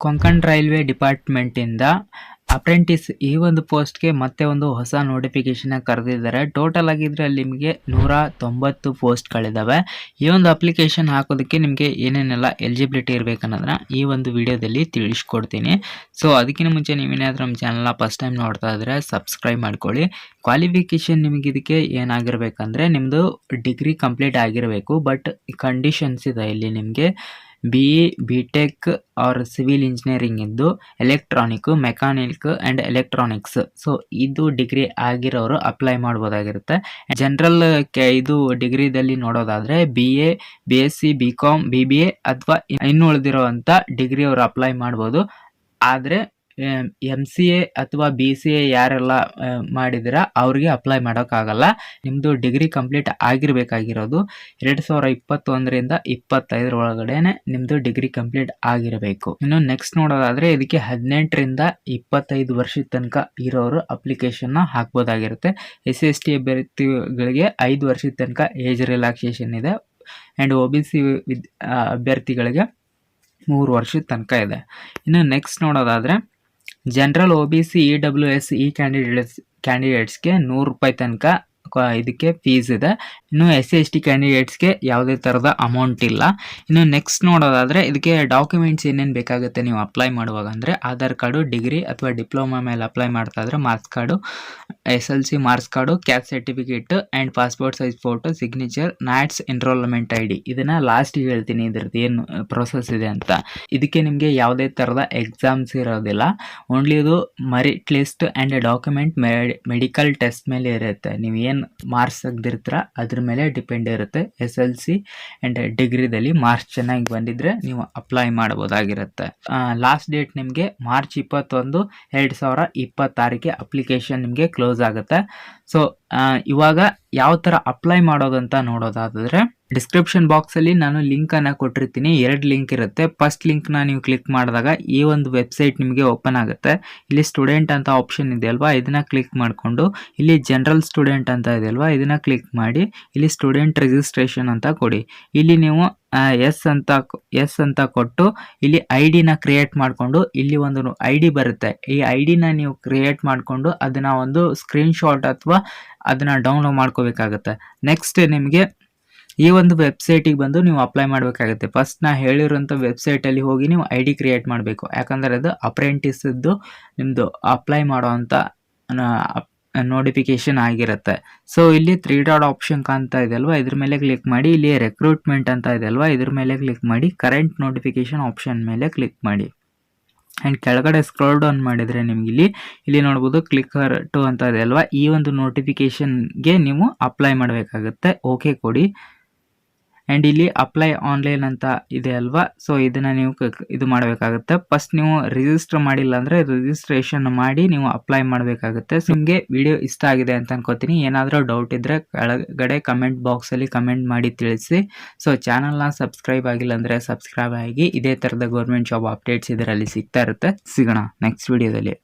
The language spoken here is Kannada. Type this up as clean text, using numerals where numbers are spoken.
ಕೊಂಕಣ್ ರೈಲ್ವೆ ಡಿಪಾರ್ಟ್ಮೆಂಟಿಂದ ಅಪ್ರೆಂಟಿಸ್ ಈ ಒಂದು ಪೋಸ್ಟ್ಗೆ ಮತ್ತೆ ಒಂದು ಹೊಸ ನೋಟಿಫಿಕೇಶನ್ ಕರೆದಿದ್ದಾರೆ. ಟೋಟಲ್ ಆಗಿದ್ರೆ ಅಲ್ಲಿ ನಿಮಗೆ 190 ಪೋಸ್ಟ್ಗಳಿದಾವೆ. ಈ ಒಂದು ಅಪ್ಲಿಕೇಶನ್ ಹಾಕೋದಕ್ಕೆ ನಿಮಗೆ ಏನೇನೆಲ್ಲ ಎಲಿಜಿಬಿಲಿಟಿ ಇರಬೇಕನ್ನೋದನ್ನ ಈ ಒಂದು ವಿಡಿಯೋದಲ್ಲಿ ತಿಳಿಸ್ಕೊಡ್ತೀನಿ. ಸೊ ಅದಕ್ಕಿಂತ ಮುಂಚೆ ನೀವೇನಾದ್ರೂ ನಮ್ಮ ಚಾನಲ್ನ ಫಸ್ಟ್ ಟೈಮ್ ನೋಡ್ತಾ ಇದ್ರೆ ಸಬ್ಸ್ಕ್ರೈಬ್ ಮಾಡ್ಕೊಳ್ಳಿ. ಕ್ವಾಲಿಫಿಕೇಶನ್ ನಿಮಗೆ ಇದಕ್ಕೆ ಏನಾಗಿರ್ಬೇಕಂದ್ರೆ ನಿಮ್ಮದು ಡಿಗ್ರಿ ಕಂಪ್ಲೀಟ್ ಆಗಿರಬೇಕು. ಬಟ್ ಕಂಡೀಷನ್ಸ್ ಇದೆ ಇಲ್ಲಿ ನಿಮಗೆ BE BTech or civil engineering ಇದ್ದು electronic mechanic and electronics. So ಇದು ಡಿಗ್ರಿ ಆಗಿರೋರು ಅಪ್ಲೈ ಮಾಡ್ಬೋದಾಗಿರುತ್ತೆ. ಜನರಲ್ ಇದು ಡಿಗ್ರಿದಲ್ಲಿ ನೋಡೋದಾದರೆ BA BSc BCom BBA ಅಥವಾ ಇನ್ನು ಉಳಿದಿರೋವಂಥ ಡಿಗ್ರಿ ಅವರು ಅಪ್ಲೈ ಮಾಡ್ಬೋದು. ಆದರೆ MCA ಅಥವಾ BCA ಯಾರೆಲ್ಲ ಮಾಡಿದಿರ ಅವ್ರಿಗೆ ಅಪ್ಲೈ ಮಾಡೋಕ್ಕಾಗಲ್ಲ. ನಿಮ್ಮದು ಡಿಗ್ರಿ ಕಂಪ್ಲೀಟ್ ಆಗಿರಬೇಕಾಗಿರೋದು 2021ರಿಂದ 25 ಒಳಗಡೆನೆ ನಿಮ್ಮದು ಡಿಗ್ರಿ ಕಂಪ್ಲೀಟ್ ಆಗಿರಬೇಕು. ಇನ್ನು ನೆಕ್ಸ್ಟ್ ನೋಡೋದಾದರೆ ಇದಕ್ಕೆ 18ರಿಂದ 25 ವರ್ಷದ ತನಕ ಇರೋರು ಅಪ್ಲಿಕೇಶನ್ನ ಹಾಕ್ಬೋದಾಗಿರುತ್ತೆ. SC/ST ಅಭ್ಯರ್ಥಿಗಳಿಗೆ 5 ವರ್ಷದ ತನಕ ಏಜ್ ರಿಲ್ಯಾಕ್ಸೇಷನ್ ಇದೆ. ಆ್ಯಂಡ್ OBC ಅಭ್ಯರ್ಥಿಗಳಿಗೆ 3 ವರ್ಷದ ತನಕ ಇದೆ. ಇನ್ನು ನೆಕ್ಸ್ಟ್ ನೋಡೋದಾದರೆ ಜನರಲ್ OBC EWS ಈ ಕ್ಯಾಂಡಿಡೇಟ್ಸ್ಗೆ 100 ರೂಪಾಯಿ ತನಕ ಇದಕ್ಕೆ ಫೀಸ್ ಇದೆ. ಇನ್ನು SC/ST ಕ್ಯಾಂಡಿಡೇಟ್ಸ್ಗೆ ಯಾವುದೇ ಥರದ ಅಮೌಂಟ್ ಇಲ್ಲ. ಇನ್ನು ನೆಕ್ಸ್ಟ್ ನೋಡೋದಾದರೆ ಇದಕ್ಕೆ ಡಾಕ್ಯುಮೆಂಟ್ಸ್ ಏನೇನು ಬೇಕಾಗುತ್ತೆ ನೀವು ಅಪ್ಲೈ ಮಾಡುವಾಗ ಅಂದರೆ ಆಧಾರ್ ಕಾರ್ಡು, ಡಿಗ್ರಿ ಅಥವಾ ಡಿಪ್ಲೊಮಾ ಮೇಲೆ ಅಪ್ಲೈ ಮಾಡ್ತಾ ಇದ್ರೆ marks card, SLC marks card, caste certificate and passport size photo, signature, NATS enrolment ID. ಇದನ್ನು ಲಾಸ್ಟಿಗೆ ಹೇಳ್ತೀನಿ ಇದ್ರದ್ದು ಏನು ಪ್ರೊಸೆಸ್ ಇದೆ ಅಂತ. ಇದಕ್ಕೆ ನಿಮಗೆ ಯಾವುದೇ ಥರದ ಎಕ್ಸಾಮ್ಸ್ ಇರೋದಿಲ್ಲ. ಓನ್ಲಿ ಇದು merit list and document medical test ಮೇಲೆ ಇರುತ್ತೆ. ನೀವು ಏನು ಮಾರ್ಕ್ಸ್ ತೆಗೆದಿರ್ತೀರ ಅದ್ರ ಮೇಲೆ ಡಿಪೆಂಡ್ ಇರುತ್ತೆ. SLC ಆ್ಯಂಡ್ ಡಿಗ್ರಿದಲ್ಲಿ ಮಾರ್ಕ್ಸ್ ಚೆನ್ನಾಗಿ ಬಂದಿದ್ರೆ ನೀವು ಅಪ್ಲೈ ಮಾಡ್ಬೋದಾಗಿರುತ್ತೆ. ಲಾಸ್ಟ್ ಡೇಟ್ ನಿಮಗೆ ಮಾರ್ಚ್ 21, 2026ಗೆ ಅಪ್ಲಿಕೇಶನ್ ನಿಮಗೆ ಕ್ಲೋಸ್ ಆಗುತ್ತೆ. ಸೊ ಇವಾಗ ಯಾವ ಥರ ಅಪ್ಲೈ ಮಾಡೋದಂತ ನೋಡೋದಾದರೆ ಡಿಸ್ಕ್ರಿಪ್ಷನ್ ಬಾಕ್ಸಲ್ಲಿ ನಾನು ಲಿಂಕನ್ನು ಕೊಟ್ಟಿರ್ತೀನಿ. 2 ಲಿಂಕ್ ಇರುತ್ತೆ. ಫಸ್ಟ್ ಲಿಂಕ್ನ ನೀವು ಕ್ಲಿಕ್ ಮಾಡಿದಾಗ ಈ ಒಂದು ವೆಬ್ಸೈಟ್ ನಿಮಗೆ ಓಪನ್ ಆಗುತ್ತೆ. ಇಲ್ಲಿ ಸ್ಟೂಡೆಂಟ್ ಅಂತ ಆಪ್ಷನ್ ಇದೆ ಅಲ್ವಾ, ಇದನ್ನು ಕ್ಲಿಕ್ ಮಾಡಿಕೊಂಡು ಇಲ್ಲಿ ಜನರಲ್ ಸ್ಟೂಡೆಂಟ್ ಅಂತ ಇದೆ ಅಲ್ವಾ, ಇದನ್ನು ಕ್ಲಿಕ್ ಮಾಡಿ ಇಲ್ಲಿ ಸ್ಟೂಡೆಂಟ್ ರಿಜಿಸ್ಟ್ರೇಷನ್ ಅಂತ ಕೊಡಿ. ಇಲ್ಲಿ ನೀವು ಎಸ್ ಅಂತ ಕೊಟ್ಟು ಇಲ್ಲಿ ID-ನ ಕ್ರಿಯೇಟ್ ಮಾಡಿಕೊಂಡು ಇಲ್ಲಿ ಒಂದು ID ಬರುತ್ತೆ. ಈ ID-ನ ನೀವು ಕ್ರಿಯೇಟ್ ಮಾಡಿಕೊಂಡು ಅದನ್ನು ಒಂದು ಸ್ಕ್ರೀನ್ಶಾಟ್ ಅಥವಾ ಅದನ್ನು ಡೌನ್ಲೋಡ್ ಮಾಡ್ಕೋಬೇಕಾಗತ್ತೆ. ನೆಕ್ಸ್ಟ್ ನಿಮಗೆ ಈ ಒಂದು ವೆಬ್ಸೈಟಿಗೆ ಬಂದು ನೀವು ಅಪ್ಲೈ ಮಾಡಬೇಕಾಗುತ್ತೆ. ಫಸ್ಟ್ ನಾ ಹೇಳಿರೋಂಥ ವೆಬ್ಸೈಟಲ್ಲಿ ಹೋಗಿ ನೀವು ID ಕ್ರಿಯೇಟ್ ಮಾಡಬೇಕು. ಯಾಕಂದರೆ ಅದು ಅಪ್ರೆಂಟಿಸ್ದು ನಿಮ್ಮದು ಅಪ್ಲೈ ಮಾಡೋವಂಥ ನೋಟಿಫಿಕೇಶನ್ ಆಗಿರುತ್ತೆ. ಸೊ ಇಲ್ಲಿ 3 ಡಾಟ್ ಆಪ್ಷನ್ ಕಾಣ್ತಾ ಇದೆ ಅಲ್ವಾ, ಇದ್ರ ಮೇಲೆ ಕ್ಲಿಕ್ ಮಾಡಿ. ಇಲ್ಲಿ ರೆಕ್ರೂಟ್ಮೆಂಟ್ ಅಂತ ಇದೆ ಅಲ್ವಾ, ಇದ್ರ ಮೇಲೆ ಕ್ಲಿಕ್ ಮಾಡಿ. ಕರೆಂಟ್ ನೋಟಿಫಿಕೇಶನ್ ಆಪ್ಷನ್ ಮೇಲೆ ಕ್ಲಿಕ್ ಮಾಡಿ. ಆ್ಯಂಡ್ ಕೆಳಗಡೆ ಸ್ಕ್ರೋಲ್ ಡೌನ್ ಮಾಡಿದರೆ ನಿಮ್ಗೆ ಇಲ್ಲಿ ನೋಡ್ಬೋದು ಕ್ಲಿಕ್ಕರ್ ಟು ಅಂತ ಇದೆ ಅಲ್ವಾ, ಈ ಒಂದು ನೋಟಿಫಿಕೇಶನ್ಗೆ ನೀವು ಅಪ್ಲೈ ಮಾಡಬೇಕಾಗುತ್ತೆ. ಓಕೆ ಕೊಡಿ. ಆ್ಯಂಡ್ ಇಲ್ಲಿ ಅಪ್ಲೈ ಆನ್ಲೈನ್ ಅಂತ ಇದೆ ಅಲ್ವಾ, ಸೊ ಇದನ್ನು ನೀವು ಇದು ಮಾಡಬೇಕಾಗುತ್ತೆ. ಫಸ್ಟ್ ನೀವು ರಿಜಿಸ್ಟರ್ ಮಾಡಿಲ್ಲ ಅಂದರೆ ರಿಜಿಸ್ಟ್ರೇಷನ್ ಮಾಡಿ ನೀವು ಅಪ್ಲೈ ಮಾಡಬೇಕಾಗುತ್ತೆ. ಸೊ ನಿಮಗೆ ವಿಡಿಯೋ ಇಷ್ಟ ಆಗಿದೆ ಅಂತ ಅನ್ಕೋತೀನಿ. ಏನಾದರೂ ಡೌಟ್ ಇದ್ದರೆ ಕೆಳಗಡೆ ಕಮೆಂಟ್ ಬಾಕ್ಸಲ್ಲಿ ಕಮೆಂಟ್ ಮಾಡಿ ತಿಳಿಸಿ. ಸೊ ಚಾನಲ್ನ ಸಬ್ಸ್ಕ್ರೈಬ್ ಆಗಿಲ್ಲ ಅಂದರೆ ಸಬ್ಸ್ಕ್ರೈಬ್ ಆಗಿ. ಇದೇ ಥರದ ಗೌರ್ಮೆಂಟ್ ಜಾಬ್ ಅಪ್ಡೇಟ್ಸ್ ಇದರಲ್ಲಿ ಸಿಗ್ತಾ ಇರುತ್ತೆ. ಸಿಗೋಣ ನೆಕ್ಸ್ಟ್ ವಿಡಿಯೋದಲ್ಲಿ.